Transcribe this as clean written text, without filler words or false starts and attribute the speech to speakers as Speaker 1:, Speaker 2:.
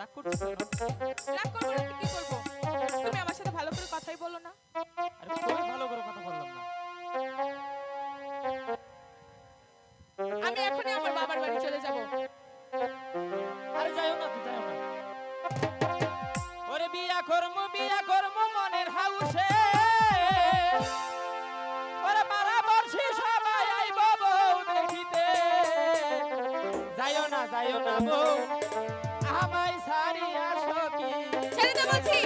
Speaker 1: রাগ করছো কেন?
Speaker 2: রাগ করবো না তো কি করবো? তুমি আমার সাথে ভালো করে কথাই বলো না।
Speaker 1: আরে কই ভালো করে কথা বললাম না।
Speaker 2: আমি এখনই আমার বাবার বাড়ি চলে যাব।
Speaker 1: আরে যাইও না, তুই যাইও না। ওরে বিয়া করমু মনের হাউসে। ওরে পাড়া বর্ষি সবাই আইব বউ দেখিতে। যাইও না বউ, আমায় ছাড়িয়া সখী।
Speaker 2: ছেড়ে দে বলছি।